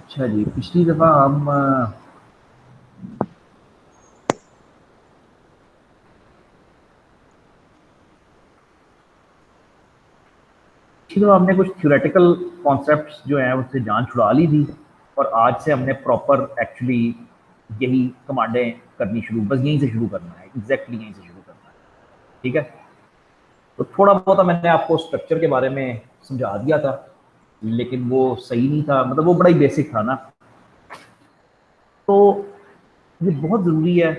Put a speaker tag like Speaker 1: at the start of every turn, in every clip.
Speaker 1: अच्छा जी, पिछली दफ़ा हम पिछली दफ़ा हमने कुछ थ्योरेटिकल कॉन्सेप्ट्स जो हैं उससे जान छुड़ा ली थी और आज से हमने प्रॉपर एक्चुअली यही कमांडें करनी शुरू, बस यहीं से शुरू करना है, एग्जैक्टली यहीं से शुरू करना है। ठीक है, तो थोड़ा बहुत मैंने आपको स्ट्रक्चर के बारे में समझा दिया था, लेकिन वो सही नहीं था, मतलब वो बड़ा ही बेसिक था ना। तो ये बहुत ज़रूरी है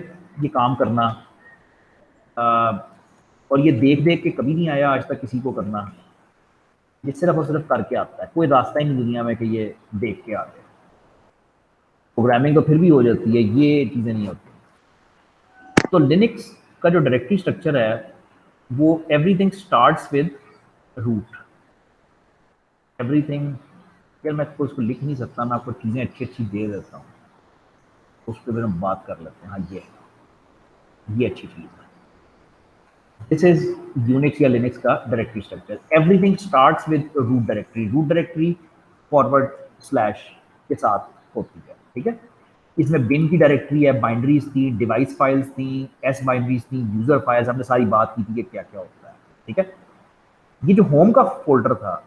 Speaker 1: ये काम करना, और ये देख देख के कभी नहीं आया आज तक किसी को करना। ये सिर्फ और सिर्फ करके आता है, कोई रास्ता ही नहीं दुनिया में कि ये देख के आ जाए। प्रोग्रामिंग तो फिर भी हो जाती है, ये चीज़ें नहीं होती। तो लिनक्स का जो डायरेक्टरी स्ट्रक्चर है वो everything starts with root. Everything, यार मैं तो उसको लिख नहीं सकता, मैं आपको चीज़ें अच्छी अच्छी दे देता हूँ, उस पर फिर हम बात कर लेते हैं। हाँ, ये अच्छी चीज़ है। दिस इज यूनिक्स या लिनक्स का directory structure. Everything starts with root directory. Root directory forward slash के साथ होती है। ठीक है, इसमें बिन की डायरेक्टरी है, बाइंड्रीज थी, डिवाइस फाइल्स थी, एस बाइंड्रीज थी, यूजर फाइल्स, हमने सारी बात की थी कि क्या क्या होता है। ठीक है, ये जो होम का फोल्डर था,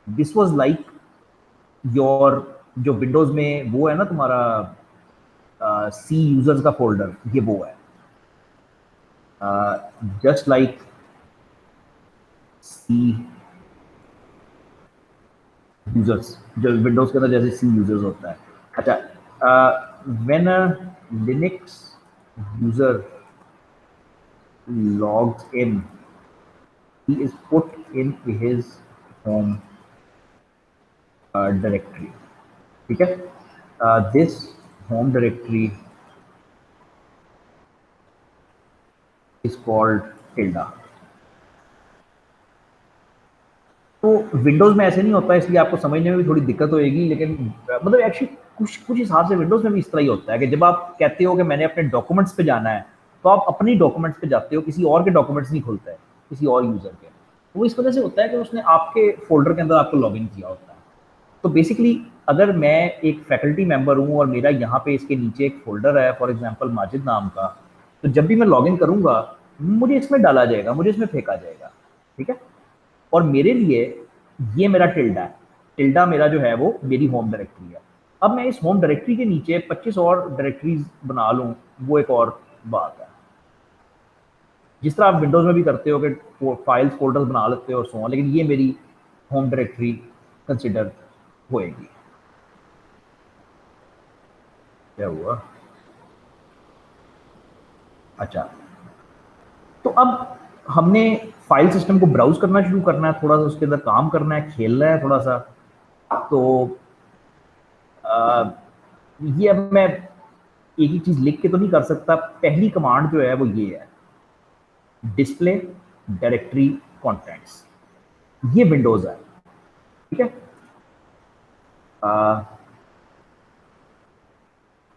Speaker 1: दिस वाज लाइक योर, जो विंडोज में वो है ना तुम्हारा सी यूजर्स का फोल्डर, ये वो है। जस्ट लाइक सी यूजर्स, जो विंडोज के अंदर जैसे सी यूजर्स होता है। अच्छा, when a Linux user logs in, he is put in his home directory. ठीक है, this home directory is called tilde. तो विंडोज में ऐसे नहीं होता है, इसलिए आपको समझने में भी थोड़ी दिक्कत होगी, लेकिन मतलब एक्चुअली कुछ कुछ हिसाब से विंडोज में भी इस तरह ही होता है कि जब आप कहते हो कि मैंने अपने डॉक्यूमेंट्स पे जाना है, तो आप अपनी डॉक्यूमेंट्स पे जाते हो, किसी और के डॉक्यूमेंट्स नहीं खुलता है, किसी और यूजर के। तो वो इस वजह से होता है कि उसने आपके फोल्डर के अंदर आपको लॉग इन किया होता है। तो बेसिकली अगर मैं एक फैकल्टी मेंबर हूँ और मेरा यहाँ पे इसके नीचे एक फोल्डर है, फॉर एग्जांपल माजिद नाम का, तो जब भी मैं लॉगिन करूँगा मुझे इसमें डाला जाएगा, मुझे इसमें फेंका जाएगा। ठीक है, और मेरे लिए ये मेरा टिल्डा है। टिल्डा मेरा जो है वो मेरी होम डायरेक्टरी है। अब मैं इस होम डायरेक्टरी के नीचे 25 और डायरेक्टरीज बना लूँ, वो एक और बात है। जिस तरह आप विंडोज़ में भी करते हो कि फाइल्स फोल्डर्स बना लेते हो और सो ऑन, लेकिन ये मेरी होम डायरेक्टरी कंसिडर होएगी। क्या हुआ? अच्छा, तो अब हमने फाइल सिस्टम को ब्राउज करना शुरू करना है, थोड़ा सा उसके अंदर काम करना है, खेलना है थोड़ा सा। तो आ, ये अब मैं एक ही चीज लिख के तो नहीं कर सकता। पहली कमांड जो है वो ये है, डिस्प्ले डायरेक्टरी कॉन्टेंट्स। ये विंडोज है। ठीक है,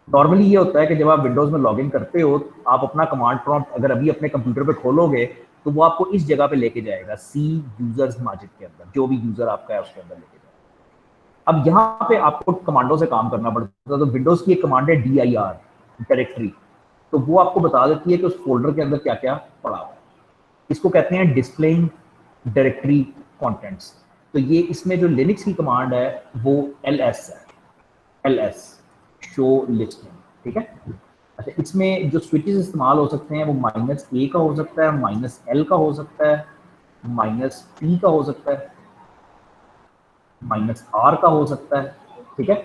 Speaker 1: नॉर्मली ये होता है कि जब आप विंडोज में लॉगिन करते हो, आप अपना कमांड प्रॉम्प्ट अगर अभी अपने कंप्यूटर पे खोलोगे तो वो आपको इस जगह पे लेके जाएगा, सी यूजर्स माजिद के अंदर, जो भी यूजर आपका है उसके अंदर लेके जाएगा। अब यहाँ पे आपको कमांडों से काम करना पड़ता है। तो विंडोज की एक कमांड है dir डायरेक्टरी, तो वो आपको बता देती है कि उस फोल्डर के अंदर क्या क्या पड़ा हुआ है। इसको कहते हैं डिस्प्लेइंग डायरेक्टरी कंटेंट्स। तो ये इसमें जो लिनक्स की कमांड है वो ls है, ls शो लिस्टिंग। ठीक है, अच्छा, इसमें जो स्विचेस इस्तेमाल हो सकते हैं वो -a का हो सकता है, -l का हो सकता है, -p का हो सकता है, -r का हो सकता है। ठीक है,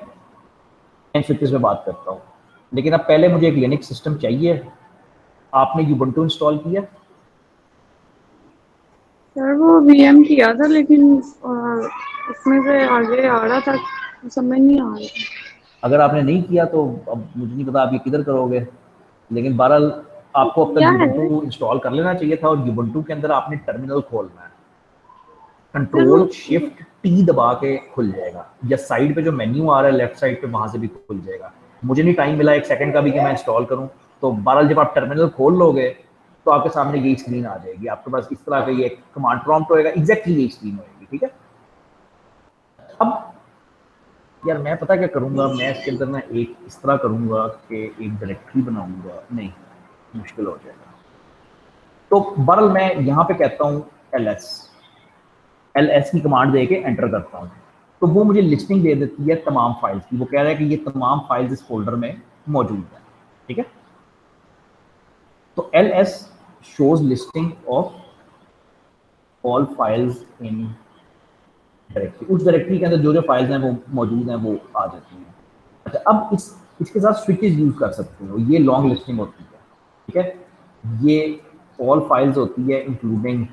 Speaker 1: इन स्विचेस में बात करता हूँ, लेकिन अब पहले मुझे एक लिनक्स सिस्टम चाहिए। आपने यूबंटू इंस्टॉल किया?
Speaker 2: यार वो वीएम किया था, लेकिन उसमें से आगे आ रहा था, समझ नहीं आ रहा था।
Speaker 1: अगर आपने नहीं किया तो अब मुझे नहीं पता आप ये किधर करोगे, लेकिन बहरहाल आपको अब तक
Speaker 2: किया है
Speaker 1: यूबंटू इंस्टॉल कर लेना चाहिए था। और यूबंटू के अंदर आपने टर्मिनल खोलना है,
Speaker 2: फिर वो।
Speaker 1: कंट्रोल शिफ्ट टी दबा के खुल जाएगा, या साइड पे जो मेन्यू आ रहा है लेफ्ट साइड पे, वहां से भी खुल जाएगा। मुझे नहीं टाइम मिला एक सेकंड का भी कि मैं इंस्टॉल करूं। तो बहरहाल जब आप टर्मिनल खोल लोगे तो आपके सामने यही स्क्रीन आ जाएगी, आपके पास इस तरह का ये कमांड प्रॉम्प्ट होएगा, एग्जैक्टली यही स्क्रीन होएगी। ठीक है, अब यार मैं पता क्या करूँगा, मैं इसके अंदर ना एक इस तरह करूँगा कि एक डायरेक्टरी बनाऊँगा, नहीं मुश्किल हो जाएगा। तो बहरहाल मैं यहाँ पे कहता हूँ एल एस की कमांड दे के एंटर करता हूँ, तो वो मुझे लिस्टिंग दे देती है तमाम फाइल्स की। वो कह रहा है कि ये तमाम फाइल्स इस फोल्डर में मौजूद है, ठीक है। तो L S shows listing of all files in directory, उस डायरेक्टरी के अंदर जो जो फाइल्स हैं वो मौजूद हैं वो आ जाती हैं। अच्छा, अब इसके साथ स्विचेस यूज कर सकते हो, ये लॉन्ग लिस्टिंग होती है, ठीक है। ये ऑल फाइल्स होती है इंक्लूडिंग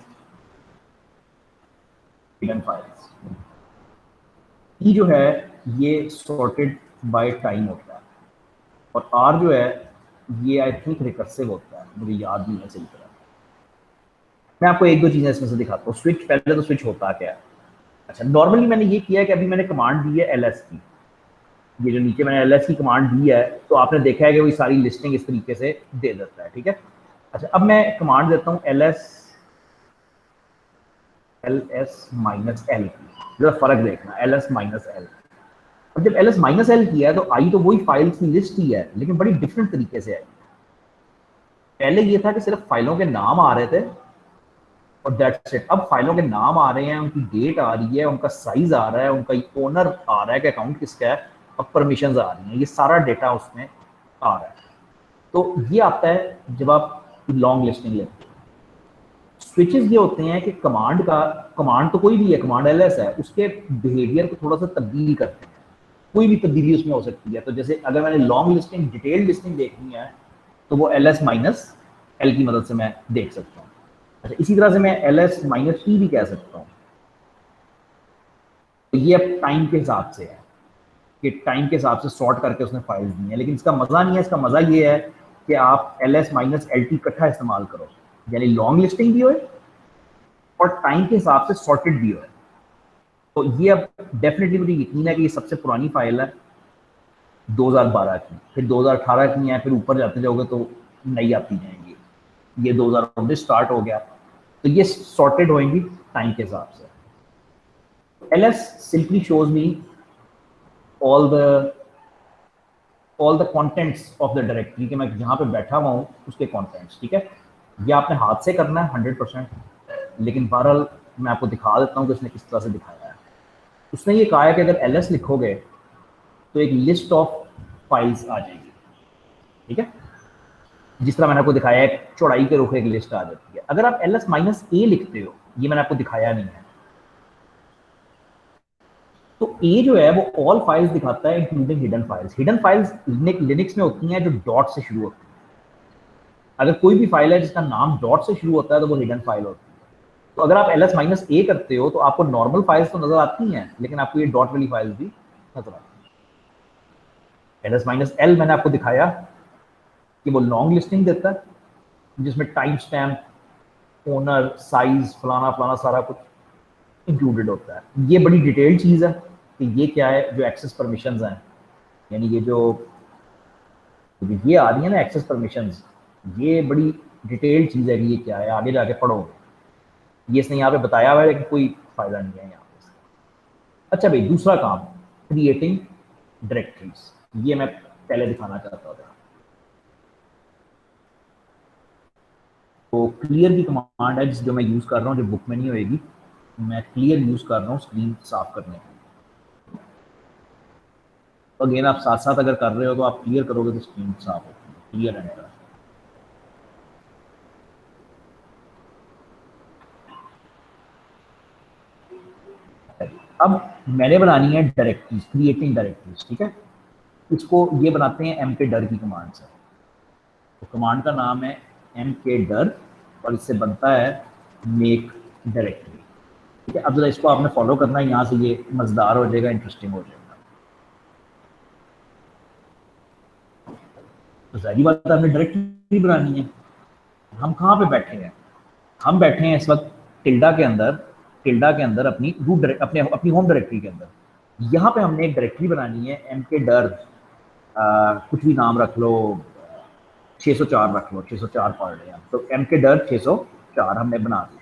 Speaker 1: हिडन फाइल्स। ई जो है ये सॉर्टेड बाय टाइम होता है, और आर जो है ये आई थिंक रिकर्सिव होता है, मुझे याद नहीं है सही तरह। मैं आपको एक दो चीजें इसमें से दिखाता हूँ। स्विच, पहले तो स्विच होता क्या है। अच्छा, नॉर्मली मैंने ये किया है कि अभी मैंने कमांड दी है एल एस की, ये जो नीचे मैंने एल एस की कमांड दी है, तो आपने देखा है कि वो सारी लिस्टिंग इस तरीके से दे देता है, ठीक है। अच्छा, अब मैं कमांड देता हूँ एल एस माइनस एल की, जरा फर्क देखना, एल एस माइनस एल। अब जब एल एस माइनस एल किया है तो आई तो वही फाइल्स की लिस्ट ही है, लेकिन बड़ी डिफरेंट तरीके से आई। पहले ये था कि सिर्फ फाइलों के नाम आ रहे थे और दैट्स इट। अब फाइलों के नाम आ रहे हैं, उनकी डेट आ रही है, उनका साइज आ रहा है, उनका ओनर आ रहा है कि अकाउंट किसका है, अब परमिशंस आ रही हैं, ये सारा डेटा उसमें आ रहा है। तो ये आता है जब आप लॉन्ग लिस्टिंग लेते हैं। स्विचेस ये होते हैं कि कमांड तो कोई भी है, कमांड एल एस है, उसके बिहेवियर को थोड़ा सा तब्दील करते हैं, कोई भी तब्दीली उसमें हो सकती है। तो जैसे अगर मैंने लॉन्ग लिस्टिंग, डिटेल्ड लिस्टिंग देखनी है, तो वो एल एस माइनस एल की मदद से मैं देख सकता हूँ। अच्छा, इसी तरह से मैं एल एस माइनस टी भी कह सकता हूँ। तो ये अब टाइम के हिसाब से है कि टाइम के हिसाब से सॉर्ट करके उसने फाइल्स दी है, लेकिन इसका मजा नहीं है। इसका मजा ये है कि आप L S minus L T इकट्ठा इस्तेमाल करो, यानी लॉन्ग लिस्टिंग भी हो और टाइम के हिसाब से सॉर्टेड भी हो। तो ये अब डेफिनेटली मुझे यकीन है कि ये सबसे पुरानी फाइल है 2012 की, फिर 2018 की है, फिर ऊपर जाते जाओगे तो नई आती जाएंगी। ये 2019 स्टार्ट हो गया, तो ये सॉर्टेड होंगी टाइम के हिसाब से। ls simply shows me all the contents of the directory, कि मैं जहाँ पे बैठा हुआ हूँ उसके contents, ठीक है। ये आपने हाथ से करना है 100%, लेकिन बहरहाल मैं आपको दिखा देता हूँ कि उसने किस तरह से दिखाया है। उसने ये कहा है कि अगर ls लिखोगे तो एक लिस्ट ऑफ फाइल्स आ जाएगी, ठीक है। जिस तरह मैंने आपको दिखाया है, चौड़ाई के रुख एक लिस्ट आ जाती है। अगर आप ls माइनस ए लिखते हो, ये मैंने आपको दिखाया नहीं है, तो ए जो है वो ऑल फाइल्स दिखाता है including hidden files. Hidden files Linux में होती हैं जो डॉट से शुरू होती है। अगर कोई भी फाइल है जिसका नाम डॉट से शुरू होता है तो वो हिडन फाइल होती है। तो अगर आप ls माइनस ए करते हो तो आपको नॉर्मल फाइल्स तो नजर आती हैं, लेकिन आपको ये डॉट वाली फाइल्स भी नजर आती है। ls माइनस एल मैंने आपको दिखाया कि वो लॉन्ग लिस्टिंग देता है जिसमें टाइम स्टैम्प, ओनर, साइज, फलाना फलाना सारा कुछ इंक्लूडेड होता है। ये बड़ी डिटेल्ड चीज़ है कि ये क्या है, जो एक्सेस परमिशंस हैं, यानी ये जो ये आ रही है ना एक्सेस परमिशंस, ये बड़ी डिटेल्ड चीज़ है कि ये क्या है, आगे जाके पढ़ोगे। ये इसने यहाँ पे बताया हुआ है, लेकिन कोई फायदा नहीं है यहाँ पे। अच्छा भाई, दूसरा काम, क्रिएटिंग डायरेक्टरीज, ये मैं पहले दिखाना चाहता था। तो क्लियर की कमांड है जो मैं यूज़ कर रहा हूँ, जो बुक में नहीं होएगी, मैं क्लियर यूज़ कर रहा हूँ स्क्रीन साफ करने के लिए। तो अगेन आप साथ साथ अगर कर रहे हो तो आप क्लियर करोगे तो स्क्रीन साफ होगी, क्लियर एंटर। अब मैंने बनानी है डायरेक्टरीज, क्रिएटिंग डायरेक्टरीज, ठीक है। इसको ये बनाते हैं एम के डर की कमांड से। तो कमांड का नाम है एम के डर और इससे बनता है मेक डायरेक्टरी, ठीक है। अब जरा इसको आपने फॉलो करना है, यहाँ से ये मजेदार हो जाएगा, इंटरेस्टिंग हो जाएगा। तो सारी बात है, हमने डायरेक्टरी बनानी है। हम कहाँ पे बैठे हैं? हम बैठे हैं इस वक्त टिल्डा के अंदर अपनी अपनी होम डायरेक्टरी के अंदर। यहाँ पे हमने एक डायरेक्टरी बनानी है एम के डर, कुछ भी नाम रख लो, 604 रख लो, 604 पढ़ रहे हैं तो एम के डर 604 हमने बना दिया।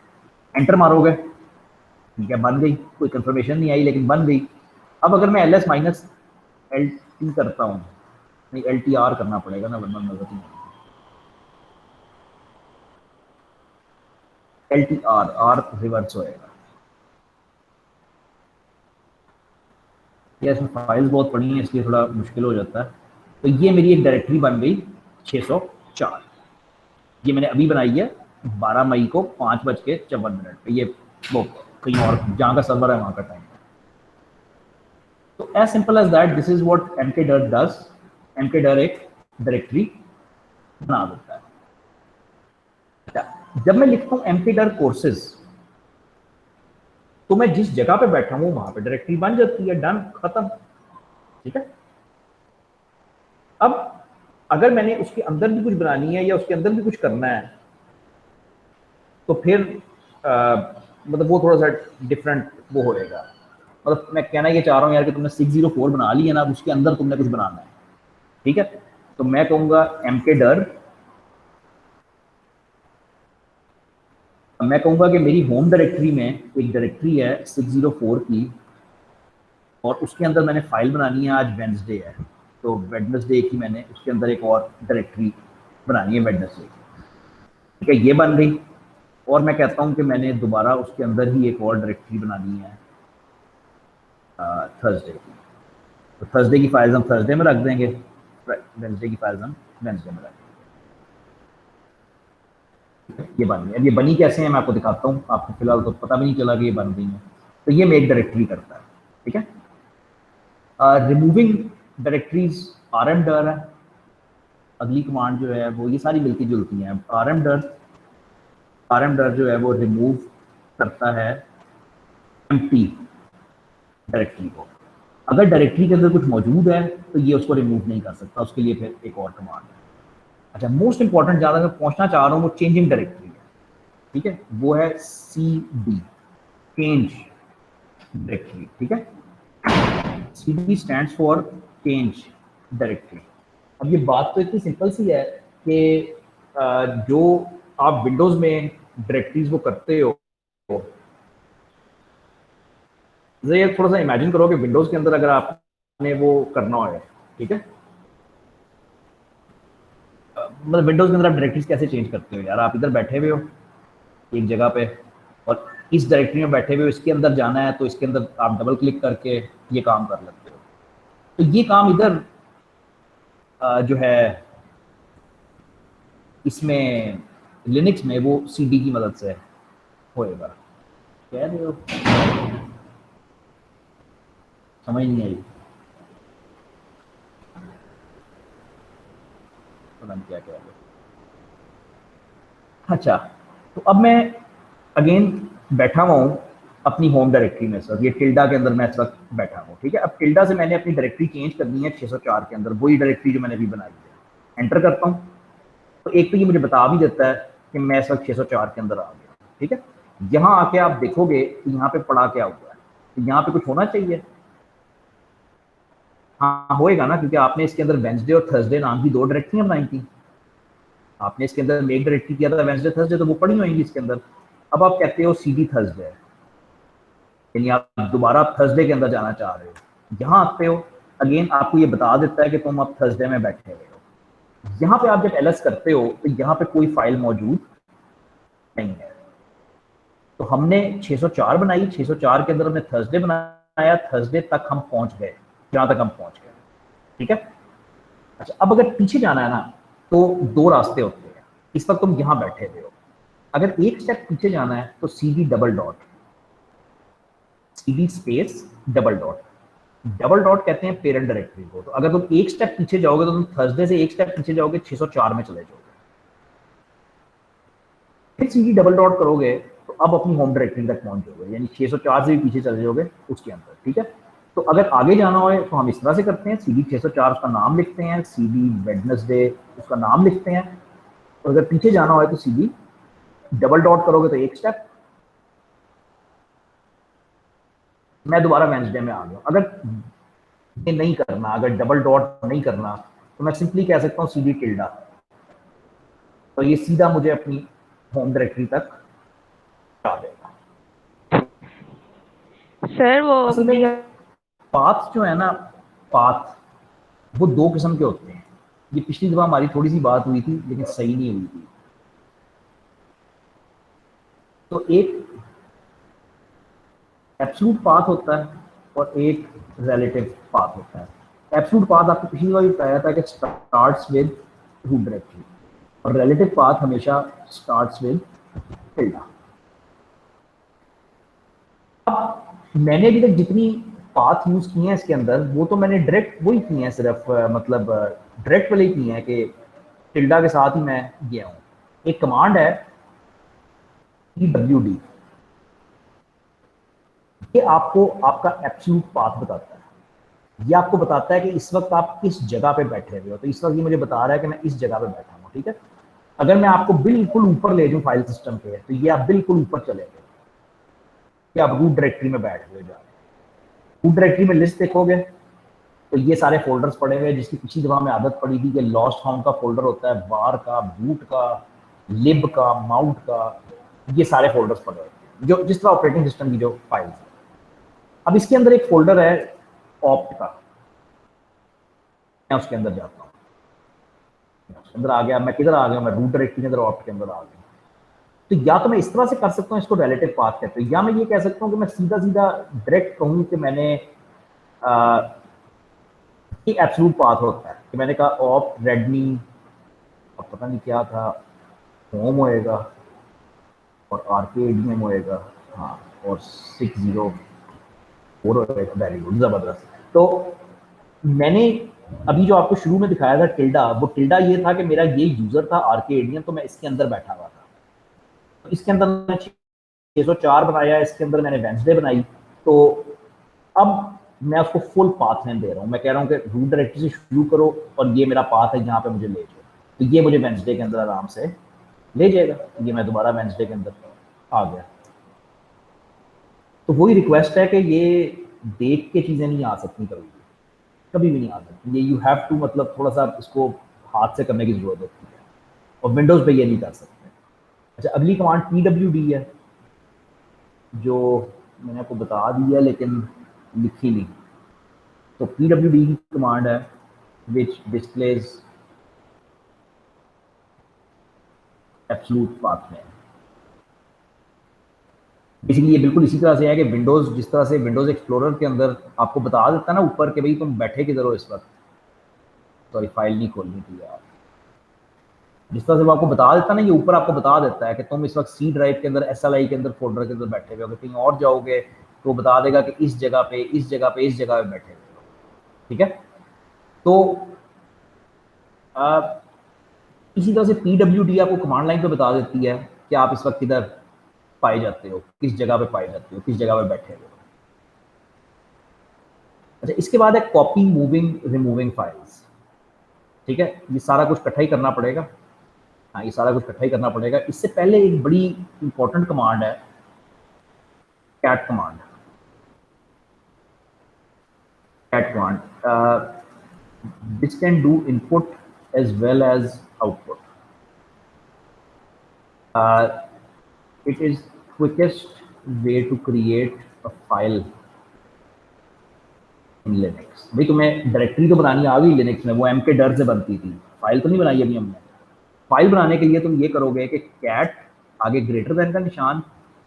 Speaker 1: एंटर मारोगे, ठीक है, बन गई, कोई कंफर्मेशन नहीं आई लेकिन बन गई। अब अगर मैं ls माइनस LT करता हूँ, नहीं LTR करना पड़ेगा ना वरना नजर नहीं। LTR आर रिवर्स होएगा। ये इसमें फाइल्स बहुत पड़ी हैं इसलिए थोड़ा मुश्किल हो जाता है। तो ये मेरी एक डायरेक्टरी बन गई 604, ये मैंने अभी बनाई है 12 मई को 5:54 पे। ये वो कहीं और जहाँ का सर्वर है वहाँ का टाइम। तो as simple as that, this is what mkdir does. mkdir एक डायरेक्टरी बना देता है। अच्छा, जब मैं लिखता हूँ mkdir कोर्सेज, तो मैं जिस जगह पे बैठा हूँ वहां पे डायरेक्टरी बन जाती है, डन, खत्म। ठीक है। अब अगर मैंने उसके अंदर भी कुछ बनानी है या उसके अंदर भी कुछ करना है, तो फिर मतलब वो थोड़ा सा डिफरेंट वो होएगा। मतलब मैं कहना ये चाह रहा हूँ यार कि तुमने 604 बना ली है ना, अब उसके अंदर तुमने कुछ बनाना है। ठीक है। तो मैं कहूँगा mkdir, मैं कहूँगा कि मेरी होम डायरेक्टरी में एक डायरेक्टरी है 604 की, और उसके अंदर मैंने फाइल बनानी है। आज वेडनेसडे है, तो वेडनेसडे की मैंने उसके अंदर एक और डायरेक्टरी बनानी है वेडनेसडे की। ठीक है, ये बन गई। और मैं कहता हूँ कि मैंने दोबारा उसके अंदर ही एक और डायरेक्टरी बनानी है थर्सडे की। तो थर्सडे की फाइल्स हम थर्सडे में रख देंगे, वेडनेसडे की फाइल्स हम वेडनेसडे में रख देंगे। ये बन गई। अब ये बनी कैसे है मैं आपको दिखाता हूँ, आपको फिलहाल तो पता भी नहीं चला कि ये बन गई है। तो ये मेक डायरेक्टरी करता है। ठीक है। रिमूविंग डायरेक्टरीज rmdir है अगली कमांड जो है वो, ये सारी मिलती जुलती हैं। rmdir जो है वो रिमूव करता है एम्प्टी डायरेक्टरी को। अगर डायरेक्टरी के अंदर कुछ मौजूद है तो ये उसको रिमूव नहीं कर सकता, उसके लिए फिर एक और कमांड है। अच्छा, मोस्ट इंपॉर्टेंट ज़्यादा मैं पहुंचना चाह रहा हूँ वो चेंजिंग डायरेक्टरी है। ठीक है, वो है cd, चेंज डायरेक्टरी। ठीक है, cd stands for change directory. अब ये बात तो इतनी सिंपल सी है कि जो आप विंडोज में डायरेक्टरीज वो करते हो, ये थोड़ा सा इमेजिन करो कि विंडोज के अंदर अगर आपने वो करना हो, ठीक है, मतलब विंडोज के अंदर आप डायरेक्टरीज कैसे चेंज करते हो यार। आप इधर बैठे हुए हो एक जगह पे, और इस डायरेक्टरी में बैठे हुए हो, इसके अंदर जाना है तो इसके अंदर आप डबल क्लिक करके ये काम कर लेते हो। तो ये काम इधर जो है इसमें लिनक्स में वो cd की मदद से होएगा। कह रहे हो, समझ नहीं आई, पता नहीं क्या कह रहे हो। अच्छा, तो अब मैं अगेन बैठा हुआ हूँ अपनी होम डायरेक्टरी में सर, ये टिल्डा के अंदर मैं इस वक्त बैठा हूँ। ठीक है, अब टिल्डा से मैंने अपनी डायरेक्टरी चेंज करनी है 604 के अंदर, वही डायरेक्टरी जो मैंने अभी बनाई है। एंटर करता हूँ तो एक तो ये मुझे बता भी देता है कि मैं इस वक्त 604 के अंदर आ गया। ठीक है, यहाँ आके आप देखोगे कि यहाँ पे पड़ा क्या हुआ है, तो यहाँ पे कुछ होना चाहिए। हाँ होएगा ना, क्योंकि आपने इसके अंदर वेडनेसडे और थर्सडे नाम की दो डायरेक्टरियां बनाई थी। आपने इसके अंदर मेक डायरेक्टरी किया था वेडनेसडे थर्सडे, तो वो पड़ी होंगी इसके अंदर। अब आप कहते हो cd थर्सडे है, यानी आप दोबारा थर्सडे के अंदर जाना चाह रहे हो। यहाँ आते हो, अगेन आपको ये बता देता है कि तुम अब थर्सडे में बैठे हुए हो। यहाँ पे आप जब ls करते हो तो यहाँ पे कोई फाइल मौजूद नहीं है। तो हमने 604 बनाई, 604 के अंदर हमने थर्सडे बनाया, थर्सडे तक हम पहुंच गए जहां तक हम पहुंच गए। ठीक है। अच्छा, अब अगर पीछे जाना है ना तो दो रास्ते होते हैं। इस वक्त तुम यहाँ बैठे हुए हो, अगर एक स्टेप पीछे जाना है तो cd double dot, cd space double dot, double dot कहते हैं पेरेंट डायरेक्टरी को। तो अगर तुम एक स्टेप पीछे जाओगे तो तुम थर्सडे से एक स्टेप पीछे जाओगे, 604 में चले जाओगे। फिर cd डबल डॉट करोगे तो अब अपनी होम डायरेक्टरी तक पहुंच जाओगे, यानी 604 से भी पीछे चले जाओगे उसके अंदर। ठीक है, तो अगर आगे जाना हो तो हम इस तरह से करते हैं, cd 604 उसका नाम लिखते हैं, cd वेडनेसडे उसका नाम लिखते हैं, और अगर पीछे जाना हो तो cd डबल डॉट करोगे तो एक स्टेप, मैं दोबारा वेडनेसडे में आ गया। अगर ये नहीं करना, अगर डबल डॉट नहीं करना, तो मैं सिंपली कह सकता हूँ cd टिल्डा, तो ये सीधा मुझे अपनी होम डायरेक्टरी तक आ देगा।
Speaker 2: सर वो
Speaker 1: असल में पाथ जो है ना, पाथ वो दो किस्म के होते हैं। ये पिछली दफ़ा हमारी थोड़ी सी बात हुई थी लेकिन सही नहीं हुई थी। तो एक एब्सोल्यूट पाथ होता है और एक रिलेटिव पाथ होता है। एब्सोल्यूट पाथ आपको पिछली बार भी बताया था कि स्टार्ट्स विद रूट डायरेक्टरी, और रिलेटिव पाथ हमेशा स्टार्ट्स विद टिल्डा। अब मैंने अभी तक जितनी पाथ यूज किए हैं इसके अंदर, वो तो मैंने डायरेक्ट वही किए हैं, सिर्फ मतलब डायरेक्ट वाले ही किए हैं कि टिल्डा के साथ ही मैं गया हूँ। एक कमांड है PWD, ये आपको आपका एब्सोल्यूट पाथ बताता है। ये आपको बताता है कि इस वक्त आप किस जगह पे बैठे हुए हो। तो इस वक्त ये मुझे बता रहा है कि मैं इस जगह पे बैठा हूँ, ठीक है। अगर मैं आपको बिल्कुल ऊपर ले जाऊँ फाइल सिस्टम पे, तो ये आप बिल्कुल ऊपर चले गए, कि आप रूट डायरेक्टरी में बैठ हुए जा रहे हैं। रूट डायरेक्टरी में लिस्ट देखोगे तो ये सारे फोल्डर्स पड़े हुए हैं, जिसकी पिछली दफा में आदत पड़ी थी कि लॉस्ट फाउंड का फोल्डर होता है, बार का, बूट का, लिब का, माउंट का, ये सारे फोल्डर्स पड़े हुए हैं जो जिस तरह ऑपरेटिंग सिस्टम की जो फाइल्स है। अब इसके अंदर एक फोल्डर है ऑप्ट का, मैं उसके अंदर जाता हूँ। उसके अंदर आ गया, मैं किधर आ गया, मैं रूट डायरेक्टरी के अंदर ऑप्ट के अंदर आ गया। तो या तो मैं इस तरह से कर सकता हूँ, इसको रिलेटिव पाथ कहते हैं, या मैं ये कह सकता हूँ कि मैं सीधा सीधा डायरेक्ट कहूँ कि मैंने ये एब्सोल्यूट पाथ होता है कि मैंने कहा ऑप्ट रेडमी, और पता नहीं क्या था, होम होएगा और आरकेडीएम होएगा, हाँ, और 604 होएगा। वेरी गुड, जबरदस्त। तो मैंने अभी जो आपको शुरू में दिखाया था टिल्डा, वो टिल्डा ये था कि मेरा ये यूजर था आरकेडीएम, तो मैं इसके अंदर बैठा हुआ था। तो इसके अंदर मैंने 604 बनाया, इसके अंदर मैंने वेंसडे बनाई। तो अब मैं उसको फुल पाथ नेम दे रहा हूँ। मैं कह रहा हूँ कि रूट डायरेक्टरी से शुरू करो और ये मेरा पाथ है, यहाँ पे मुझे ले जाओ। तो ये मुझे वेंसडे के अंदर आराम से ले जाएगा। ये मैं दोबारा वेंसडे के अंदर आ गया। तो वही रिक्वेस्ट है कि ये देख के चीज़ें नहीं आ सकती, कभी भी नहीं आ सकती। ये यू हैव टू, मतलब थोड़ा सा इसको हाथ से करने की जरूरत होती है, और विंडोज़ पे ये नहीं कर सकते। अच्छा, अगली कमांड PWD है, जो मैंने आपको बता दी है लेकिन लिखी नहीं। तो PWD की कमांड है which displays absolute path name. Basically ये बिल्कुल इसी तरह से है कि विंडोज़, जिस तरह से विंडोज़ एक्सप्लोरर के अंदर आपको बता देता है ना ऊपर कि भाई तुम बैठे किधर हो इस वक्त, सॉरी फाइल नहीं खोलनी थी यार, जिस तरह से वो आपको बता देता है ना, ये ऊपर आपको बता देता है कि तुम इस वक्त सी ड्राइव के अंदर, SLI के अंदर फोल्डर के अंदर बैठे हुए हो। कहीं और जाओगे तो बता देगा कि इस जगह पे, इस जगह पे, इस जगह पे बैठे हुए हो, ठीक है। तो इसी तरह से PWD आपको कमांड लाइन पे बता देती है कि आप इस वक्त किधर पाए जाते हो, किस जगह पे पाए जाते हो, किस जगह पे बैठे हो। अच्छा, इसके बाद है कॉपी, मूविंग, रिमूविंग फाइल्स, ठीक है। ये सारा कुछ इकट्ठा ही करना पड़ेगा। हाँ, ये सारा कुछ इकट्ठा ही करना पड़ेगा। इससे पहले एक बड़ी इंपॉर्टेंट कमांड है cat command. Cat command which can do input as well as output. It is quickest way to create a file in Linux. भाई तुम्हें डायरेक्टरी तो बनानी आ गई लिनक्स में, वो एम के डर से बनती थी, फाइल तो नहीं बनाई अभी हमने। फाइल बनाने के लिए तुम ये करोगे कि कैट आगे ग्रेटर देन का निशान,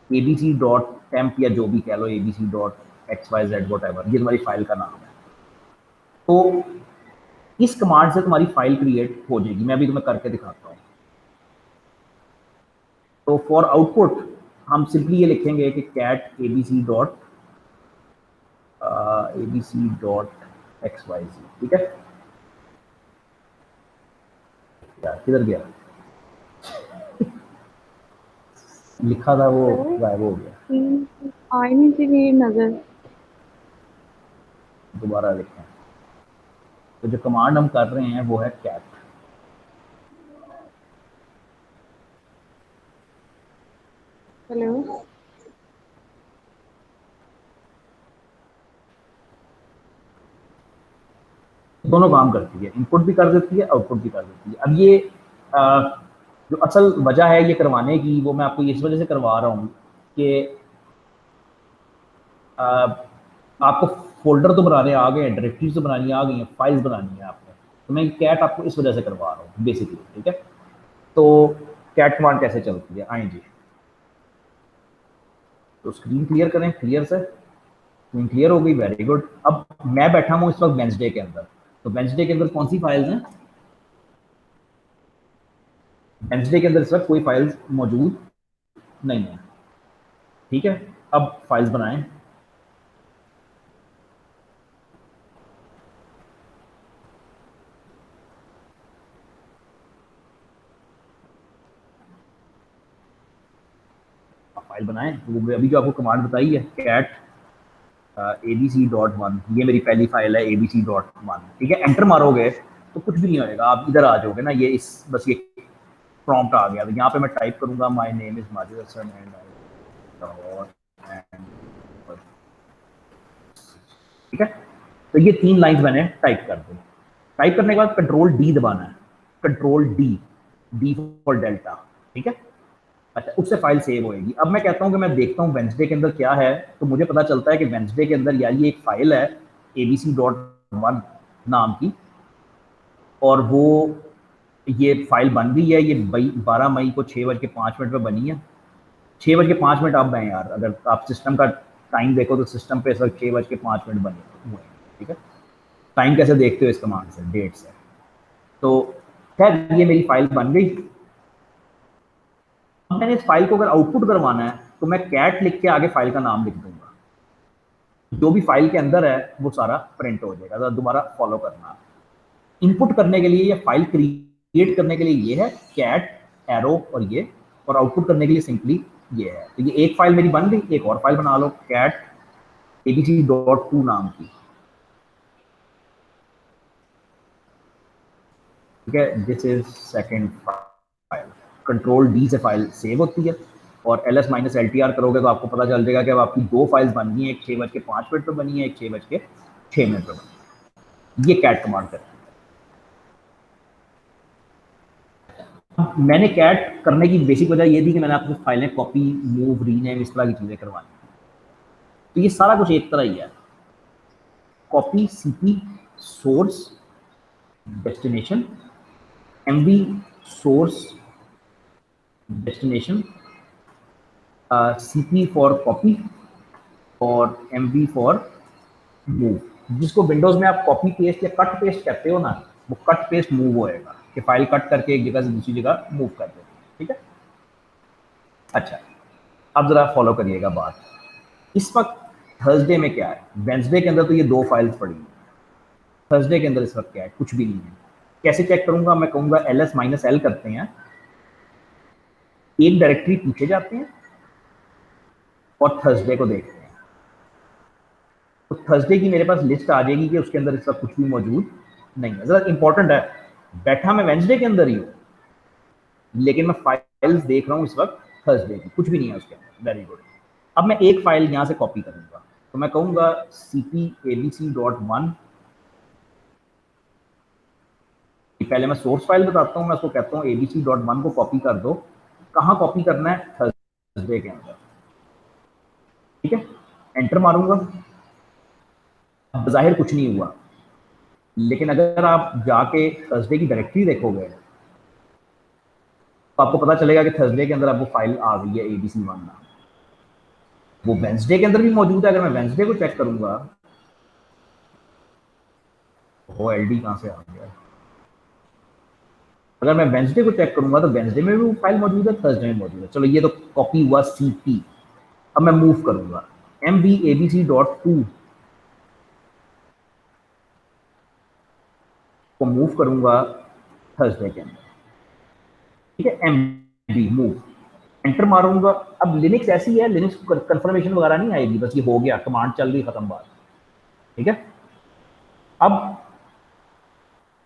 Speaker 1: abc.temp या जो भी कह लो, abc.xyz whatever, ये तुम्हारी फाइल का नाम है। तो इस कमांड से तुम्हारी फाइल क्रिएट हो जाएगी। मैं अभी तुम्हें करके दिखाता हूँ। तो फॉर आउटपुट हम सिंपली ये लिखेंगे कि कैट abc.xyz, ठीक है। यार किधर गया, लिखा था वो गायब हो गया।
Speaker 2: आई नहीं थी नजर।
Speaker 1: दोबारा लिखें। तो जो कमांड हम कर रहे हैं वो है कैट।
Speaker 2: हेलो,
Speaker 1: दोनों काम करती है, इनपुट भी कर देती है, आउटपुट भी कर देती है। अब ये जो असल वजह है ये करवाने की, वो मैं आपको इस वजह से करवा रहा हूँ कि आपको फोल्डर तो बनाने आ गए हैं, डायरेक्टरीज तो बनानी आ गई हैं, फाइल्स बनानी है आपने, तो मैं कैट आपको इस वजह से करवा रहा हूँ बेसिकली, ठीक है। तो कैट कमांड कैसे चलती है, आए जी। तो स्क्रीन क्लियर करें, क्लियर से स्क्रीन क्लियर हो गई, वेरी गुड। अब मैं बैठा हूँ इस वक्त वेंसडे के अंदर, तो वेंसडे के अंदर कौन सी फाइल्स हैं, वेंसडे के अंदर इस वक्त कोई फाइल्स मौजूद नहीं है, ठीक है। अब फाइल्स बनाएं, फाइल बनाएं। तो अभी जो आपको कमांड बताई है कैट abc.1, ये मेरी पहली फाइल है abc.1, ठीक है। एंटर मारोगे तो कुछ भी नहीं होएगा, आप इधर आ जाओगे ना, ये इस बस ये प्रॉम्प्ट आ गया। तो यहाँ पे मैं टाइप करूंगा my name is Majid Hasan and, ठीक है। तो ये 3 लाइंस मैंने टाइप कर दी। टाइप करने के बाद कंट्रोल डी दबाना है, control D, D for delta, ठीक है। अच्छा, उससे फाइल सेव होएगी। अब मैं कहता हूँ कि मैं देखता हूँ वेंसडे के अंदर क्या है, तो मुझे पता चलता है कि वेंसडे के अंदर यार ये एक फाइल है abc.1 नाम की, और वो ये फाइल बन गई है, ये 12 मई को 6:05 पे बनी है। 6:05 अब है यार, अगर आप सिस्टम का टाइम देखो तो सिस्टम पे इस वक्त 6:05 बने हुए हैं, ठीक है। टाइम कैसे देखते हो इस कमांड से, डेट से। तो खैर ये मेरी फाइल बन गई। अब मैंने इस फाइल को अगर आउटपुट करवाना है तो मैं कैट लिख के आगे फाइल का नाम लिख दूंगा, जो भी फाइल के अंदर है वो सारा प्रिंट हो जाएगा। दोबारा फॉलो करना, इनपुट करने के लिए या फाइल क्रिएट करने के लिए ये है कैट एरो और ये, और आउटपुट करने के लिए सिंपली ये है। तो ये एक फाइल मेरी बन गई, एक और फाइल बना लो कैट abc.2 नाम की, ठीक है। This is second file, control D से फाइल सेव होती है, और ls माइनस LTR करोगे तो आपको पता चल जाएगा कि अब आपकी 2 फाइल्स बन गई हैं, एक 6:05 पे बनी है, एक 6:06 पे बनी। ये कैट कमांड करती है। मैंने कैट करने की बेसिक वजह ये थी कि मैंने आपको फाइलें कॉपी, मूव, रीनेम, इस तरह की चीज़ें करवानी। तो ये सारा कुछ एक तरह ही है, copy cp source destination, mv source destination, cp for copy और mv फॉर मूव। जिसको विंडोज में आप कॉपी पेस्ट या कट पेस्ट कहते हो ना, वो कट पेस्ट मूव होएगा कि फाइल कट करके एक जगह से दूसरी जगह मूव कर देते, ठीक है। अच्छा, अब जरा फॉलो करिएगा बात। इस वक्त थर्सडे में क्या है, वेंसडे के अंदर तो ये 2 फाइल्स पड़ी हैं, थर्सडे के अंदर इस वक्त क्या है, कुछ भी नहीं है। कैसे चेक करूंगा, मैं कहूंगा ls माइनस l करते हैं, एक डायरेक्टरी पीछे जाते हैं और थर्सडे को देखते हैं। तो थर्सडे की मेरे पास लिस्ट आ जाएगी कि उसके अंदर इस वक्त कुछ भी मौजूद नहीं है। जरा इंपॉर्टेंट है, बैठा मैं वेंसडे के अंदर ही हूँ, लेकिन मैं फाइल्स देख रहा हूँ इस वक्त थर्सडे की, कुछ भी नहीं है उसके अंदर, वेरी गुड। अब मैं एक फाइल यहाँ से कॉपी करूंगा, तो मैं कहूँगा cp abc.1, पहले मैं सोर्स फाइल बताता हूँ, मैं उसको कहता हूँ abc.1 को कॉपी कर दो। कहाँ कॉपी करना है, थर्सडे के अंदर, ठीक है। एंटर मारूंगा, अब जाहिर कुछ नहीं हुआ, लेकिन अगर आप जाके थर्सडे की डायरेक्टरी देखोगे तो आपको पता चलेगा कि थर्सडे के अंदर अब वो फाइल आ गई है abc1 नाम। वो वेंसडे के अंदर भी मौजूद है। अगर मैं वेंसडे को चेक करूंगा, वो एलडी कहाँ से आ गया, अगर मैं वेंसडे को चेक करूंगा तो वेंसडे में भी वो फाइल मौजूद है, थर्सडे में मौजूद है। चलो ये तो कॉपी हुआ cp। अब मैं मूव करूंगा mv abc.2 को मूव करूंगा थर्सडे के अंदर, ठीक है। mv मूव, एंटर मारूंगा। अब लिनक्स ऐसी है, लिनक्स को कंफर्मेशन वगैरह नहीं आएगी, बस ये हो गया, कमांड चल गई, खत्म बात, ठीक है। अब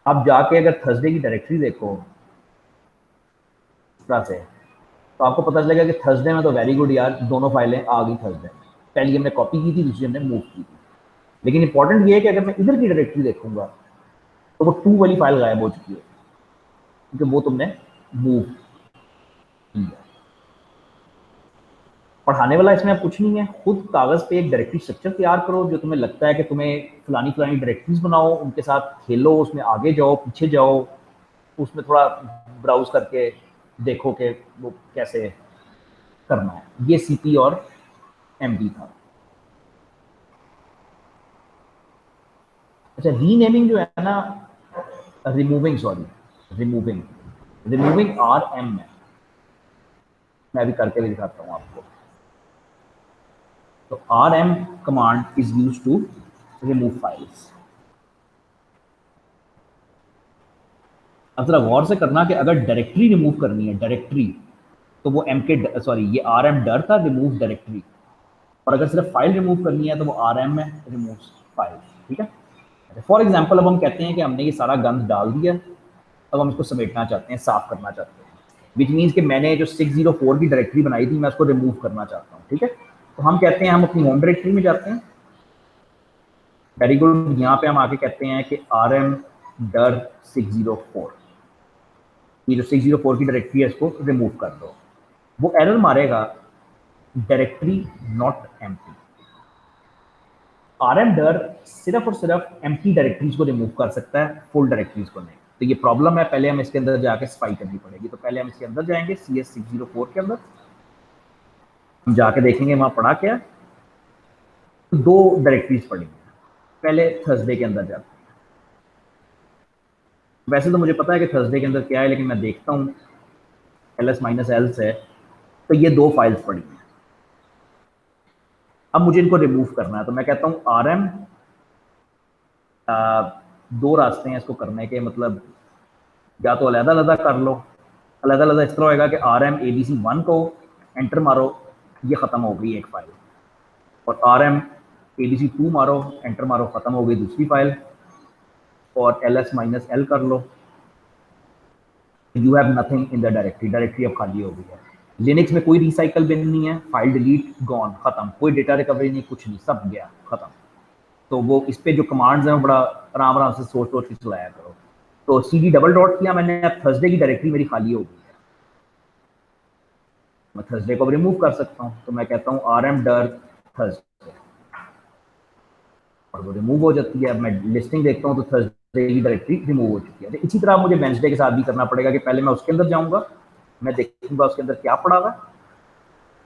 Speaker 1: आप जाके अगर थर्सडे की डायरेक्टरी देखो इस तरह से, तो आपको पता चलेगा कि थर्सडे में तो वेरी गुड यार, दोनों फाइलें आ गई थर्सडे में। पहली हमने कॉपी की थी, दूसरी हमने मूव की थी। लेकिन इंपॉर्टेंट ये है कि अगर मैं इधर की डायरेक्टरी देखूंगा तो वो 2 वाली फाइल गायब हो चुकी है, क्योंकि वो तुमने मूव की है। पढ़ाने वाला इसमें अब कुछ नहीं है, खुद कागज पे एक डायरेक्टरी स्ट्रक्चर तैयार करो, जो तुम्हें लगता है कि तुम्हें फलानी फलानी डायरेक्टरीज बनाओ, उनके साथ खेलो, उसमें आगे जाओ पीछे जाओ, उसमें थोड़ा ब्राउज करके देखो कि वो कैसे करना है। ये सीपी और एमडी था। अच्छा, रीनेमिंग जो है ना, removing, sorry, removing, removing R M है। मैं अभी करके भी दिखाता हूँ आपको। तो R M command is use to remove files. अब जरा गौर से करना कि अगर डायरेक्टरी रिमूव करनी है, डायरेक्टरी, तो वो एम के, सॉरी, ये आर एम डर था, रिमूव डायरेक्टरी। और अगर सिर्फ फाइल रिमूव करनी है तो वो आर एम है, रिमूव फाइल। ठीक है। फॉर एग्जाम्पल, अब हम कहते हैं कि हमने ये सारा गंद डाल दिया, अब हम इसको समेटना चाहते हैं, साफ करना चाहते हैं, विच मीन्स कि मैंने जो 604 की डायरेक्टरी बनाई थी, मैं उसको रिमूव करना चाहता हूँ। ठीक है। तो हम कहते हैं, हम अपनी होम डायरेक्टरी में जाते हैं। Very good. यहाँ पे हम आके कहते हैं कि आर एम डर 604, ये जो 604 की डायरेक्टरी है इसको रिमूव कर दो। वो एरर मारेगा, directory not empty. R M dir सिर्फ और सिर्फ एम्प्टी डायरेक्टरीज को रिमूव कर सकता है, फुल डायरेक्टरीज को नहीं। तो ये प्रॉब्लम है, पहले हम इसके अंदर जाके स्पाई करनी पड़ेगी। तो पहले हम इसके अंदर जाएंगे, CS604 के अंदर हम जाके देखेंगे वहां पड़ा क्या है। तो दो डायरेक्टरीज पड़ी हैं। पहले थर्सडे के अंदर जाते हैं। वैसे तो मुझे पता है कि थर्सडे के अंदर क्या है, लेकिन मैं देखता हूँ ls-l से, तो ये दो फाइल्स पड़ी हैं। अब मुझे इनको रिमूव करना है, तो मैं कहता हूँ आर एम, दो रास्ते हैं इसको करने के, मतलब या तो अलग अलग कर लो। अलग अलग इस तरह होगा कि आर एम ABC1 को एंटर मारो, ये खत्म हो गई एक फाइल, और आर एम ABC2 मारो, एंटर मारो, खत्म हो गई दूसरी फाइल, और ls-l कर लो, you have nothing in the directory, directory अब खाली हो गई है। लिनक्स में कोई रिसाइकल बिन नहीं है, फाइल डिलीट गॉन, खत्म, कोई डेटा रिकवरी नहीं, कुछ नहीं, सब गया, खत्म। तो वो इस पे जो कमांड्स हैं वो बड़ा आराम आराम से सोच सोच के चलाया करो। तो CD डबल डॉट किया मैंने, अब थर्सडे की डायरेक्टरी मेरी खाली हो गई है, मैं थर्सडे को रिमूव कर सकता हूँ। तो मैं कहता हूँ आर एम डर थर्सडे, और वो रिमूव हो जाती है। अब मैं लिस्टिंग देखता हूँ तो थर्सडे की डायरेक्टरी रिमूव हो चुकी है। तो इसी तरह मुझे वेंसडे के साथ भी करना पड़ेगा कि पहले मैं उसके अंदर जाऊँगा, मैं देखूंगा उसके अंदर क्या पड़ा हुआ है,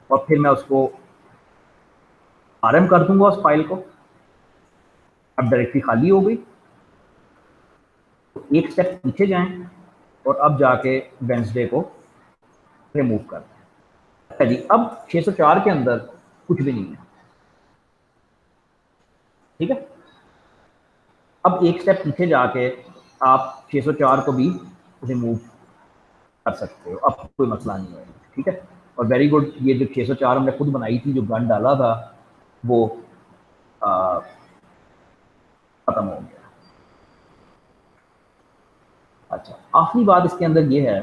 Speaker 1: और फिर मैं उसको आर एम कर दूंगा उस फाइल को। अब डायरेक्टरी खाली हो गई, तो एक स्टेप पीछे जाएं, और अब जाके वेंसडे को रिमूव कर दें। अच्छा जी, अब 604 के अंदर कुछ भी नहीं है। ठीक है। अब एक स्टेप पीछे जाके आप 604 को भी रिमूव कर सकते हो, अब कोई मसला नहीं है। ठीक है। और वेरी गुड, ये जो 604 हमने खुद बनाई थी, जो गन डाला था, वो खत्म हो गया। अच्छा, आखिरी बात इसके अंदर ये है,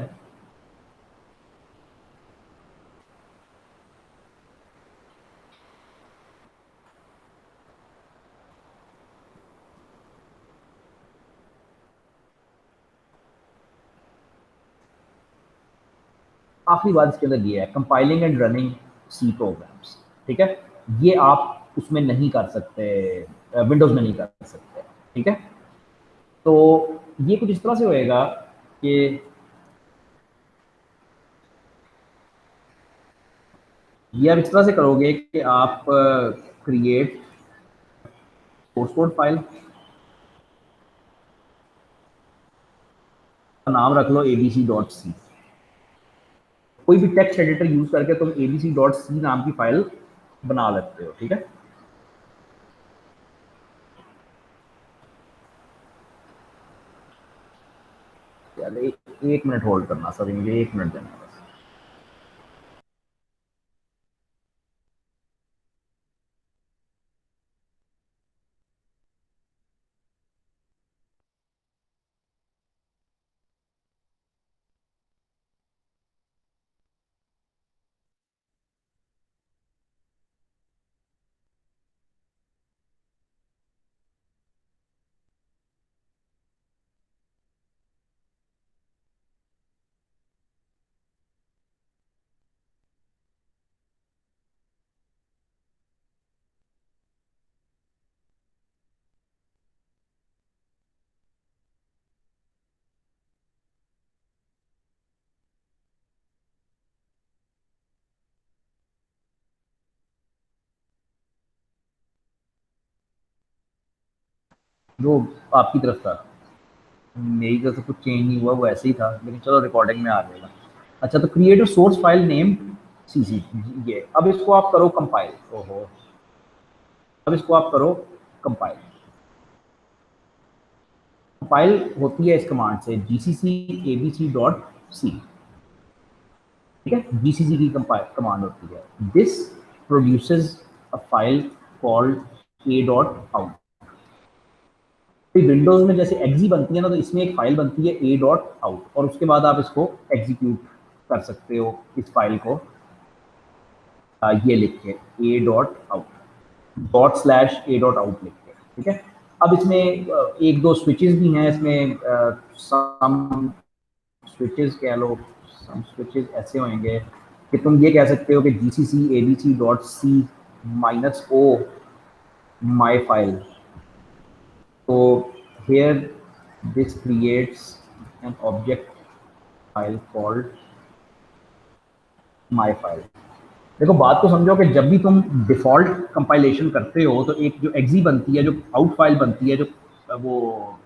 Speaker 1: आखिरी बात इसके अंदर ये है, compiling and running C programs. ठीक है। ये आप उसमें नहीं कर सकते, विंडोज में नहीं कर सकते। ठीक है। तो ये कुछ इस तरह से होएगा कि ये आप इस तरह से करोगे कि आप क्रिएट सोर्स कोड फाइल का नाम रख लो abc.c। कोई भी टेक्स्ट एडिटर यूज करके तुम abc.c नाम की फाइल बना लेते हो। ठीक है। चलो एक मिनट होल्ड करना सर, मुझे एक मिनट देना बस। जो आपकी तरफ था, मेरी तरफ से कुछ चेंज नहीं हुआ, वो ऐसे ही था, लेकिन चलो रिकॉर्डिंग में आ जाएगा। अच्छा, तो create source file name CC, ये अब इसको आप करो कंपाइल। ओहो, अब इसको आप करो कंपाइल। कंपाइल होती है इस कमांड से जीसीसी एबीसी डॉट सी, ठीक है, जीसीसी की कमांड होती है। This produces a file called a dot out. Windows में जैसे एक्जी बनती है ना, तो इसमें एक फाइल बनती है ए डॉट आउट, और उसके बाद आप इसको एग्जीक्यूट कर सकते हो इस फाइल को, ये लिख के ए dot out dot slash A dot out लिख के, ठीक है। अब इसमें एक दो स्विचेस भी हैं इसमें, सम स्विचेस कह लो, सम स्विचेस ऐसे होंगे कि तुम ये कह सकते हो कि G C C A B C dot C minus O my file. तो here this creates an object file called my file। देखो बात को समझो कि जब भी तुम डिफॉल्ट कंपाइलेशन करते हो तो एक जो एक्जी बनती है, जो आउट फाइल बनती है, जो वो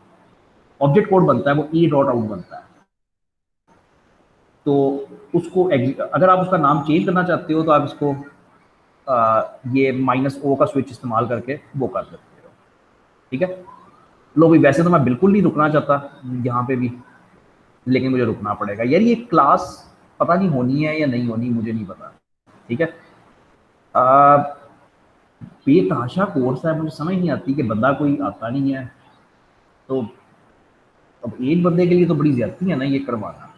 Speaker 1: ऑब्जेक्ट कोड बनता है, वो ई डॉट आउट बनता है। तो उसको अगर आप उसका नाम चेंज करना चाहते हो तो आप इसको ये माइनस ओ का स्विच इस्तेमाल करके वो कर सकते हो, ठीक है। लो भाई, वैसे तो मैं बिल्कुल नहीं रुकना चाहता यहाँ पे भी, लेकिन मुझे रुकना पड़ेगा यार। ये क्लास पता नहीं होनी है या नहीं होनी, मुझे नहीं पता, ठीक है। बेतहाशा कोर्स है, मुझे समझ नहीं आती कि बंदा कोई आता नहीं है, तो अब एक बंदे के लिए तो बड़ी ज्यादती है ना ये करवाना।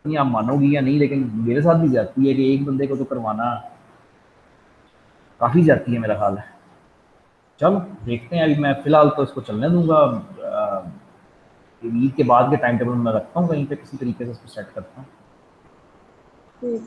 Speaker 1: नहीं आप मानोगी या नहीं, लेकिन मेरे साथ भी ज्यादती है कि एक बंदे को तो करवाना काफ़ी ज्यादती है मेरा ख्याल है। चलो देखते हैं, अभी मैं फ़िलहाल तो इसको चलने दूंगा। ईद के बाद के टाइम टेबल में रखता हूँ कहीं पे, किसी तरीके से इसको सेट करता हूँ।